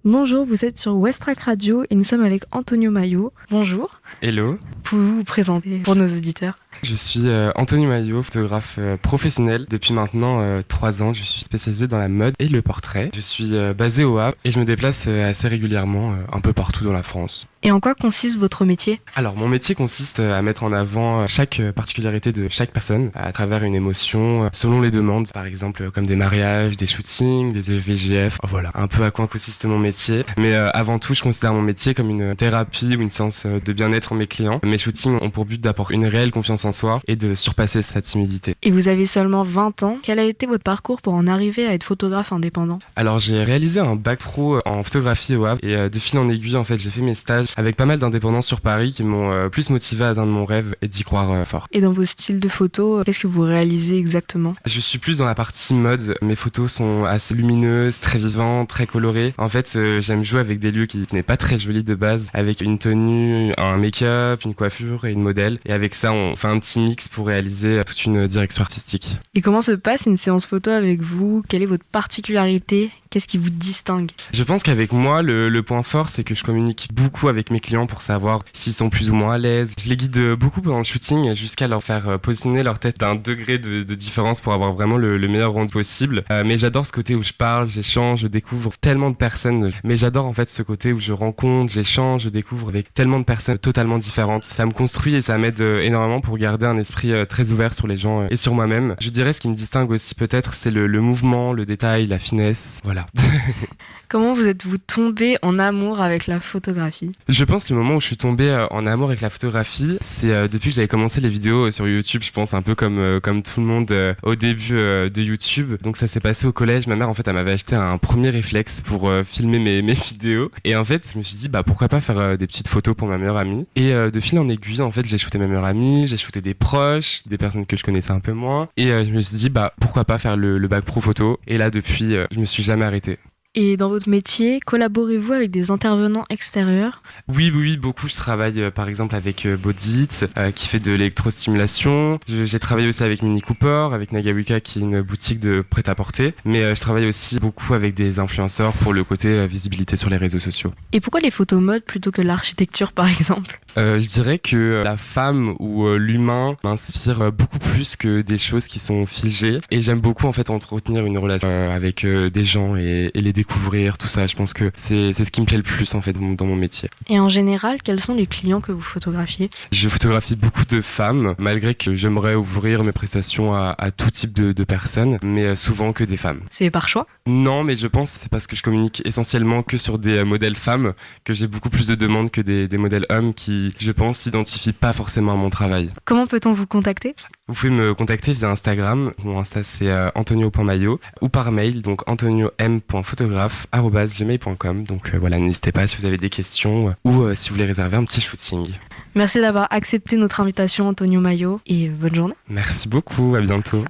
Bonjour, vous êtes sur Westrack Radio et nous sommes avec Antonio Maillot. Bonjour. Hello, Pouvez-vous vous présenter pour nos auditeurs? je suis Anthony Maillot, photographe professionnel. Depuis maintenant 3 ans, je suis spécialisé dans la mode et le portrait. Je suis basé au Havre et je me déplace assez régulièrement un peu partout dans la France. Et en quoi consiste votre métier? Alors, mon métier consiste à mettre en avant chaque particularité de chaque personne à travers une émotion selon les demandes, par exemple comme des mariages, des shootings, des VGF. Voilà, un peu à quoi consiste mon métier. Mais avant tout, je considère mon métier comme une thérapie ou une séance de bien-être en mes clients. Mes shootings ont pour but d'apporter une réelle confiance en soi et de surpasser sa timidité. Et vous avez seulement 20 ans. Quel a été votre parcours pour en arriver à être photographe indépendant? Alors, j'ai réalisé un bac pro en photographie au Havre et de fil en aiguille, en fait, j'ai fait mes stages avec pas mal d'indépendants sur Paris qui m'ont plus motivé à atteindre mon rêve et d'y croire fort. Et dans vos styles de photos, qu'est-ce que vous réalisez exactement? Je suis plus dans la partie mode. Mes photos sont assez lumineuses, très vivantes, très colorées. En fait, j'aime jouer avec des lieux qui n'est pas très jolis de base, avec une tenue, un make-up, une coiffure et une modèle. Et avec ça, on fait un petit mix pour réaliser toute une direction artistique. Et comment se passe une séance photo avec vous? Quelle est votre particularité? Qu'est-ce qui vous distingue? Je pense qu'avec moi, le point fort, c'est que je communique beaucoup avec mes clients pour savoir s'ils sont plus ou moins à l'aise. Je les guide beaucoup pendant le shooting jusqu'à leur faire positionner leur tête d'un degré de différence pour avoir vraiment le meilleur rendu possible. Mais j'adore ce côté où je parle, j'échange, je découvre tellement de personnes. Mais j'adore en fait ce côté où je rencontre, j'échange, je découvre avec tellement de personnes totalement différentes. Ça me construit et ça m'aide énormément pour garder un esprit très ouvert sur les gens et sur moi-même. Je dirais ce qui me distingue aussi peut-être, c'est le mouvement, le détail, la finesse. Voilà. Comment vous êtes-vous tombé en amour avec la photographie? Je pense que le moment où je suis tombé en amour avec la photographie, c'est depuis que j'avais commencé les vidéos sur YouTube, je pense un peu comme tout le monde au début de YouTube. Donc ça s'est passé au collège. Ma mère en fait elle m'avait acheté un premier réflexe pour filmer mes vidéos. Et en fait je me suis dit pourquoi pas faire des petites photos pour ma meilleure amie. Et de fil en aiguille en fait j'ai shooté ma meilleure amie, j'ai shooté des proches, des personnes que je connaissais un peu moins. Et je me suis dit pourquoi pas faire le bac pro photo. Et là depuis je me suis jamais arrêté. Et dans votre métier, collaborez-vous avec des intervenants extérieurs? Oui, beaucoup. Je travaille par exemple avec Bodit qui fait de l'électrostimulation. J'ai travaillé aussi avec Mini Cooper, avec Nagawika qui est une boutique de prêt-à-porter. Mais je travaille aussi beaucoup avec des influenceurs pour le côté visibilité sur les réseaux sociaux. Et pourquoi les photos mode plutôt que l'architecture par exemple? Je dirais que la femme ou l'humain m'inspire beaucoup plus que des choses qui sont figées. Et j'aime beaucoup en fait entretenir une relation avec des gens et les découvrir, tout ça. Je pense que c'est ce qui me plaît le plus en fait dans mon métier. Et en général, quels sont les clients que vous photographiez? Je photographie beaucoup de femmes, malgré que j'aimerais ouvrir mes prestations à tout type de personnes, mais souvent que des femmes. C'est par choix? Non, mais je pense que c'est parce que je communique essentiellement que sur des modèles femmes que j'ai beaucoup plus de demandes que des modèles hommes qui, je pense, s'identifient pas forcément à mon travail. Comment peut-on vous contacter? Vous pouvez me contacter via Instagram. Mon Insta c'est antonio.maillot ou par mail, donc antonio.m.photographe@gmail.com. Donc voilà, n'hésitez pas si vous avez des questions ou si vous voulez réserver un petit shooting. Merci d'avoir accepté notre invitation, Antonio Maillot, et bonne journée. Merci beaucoup, à bientôt.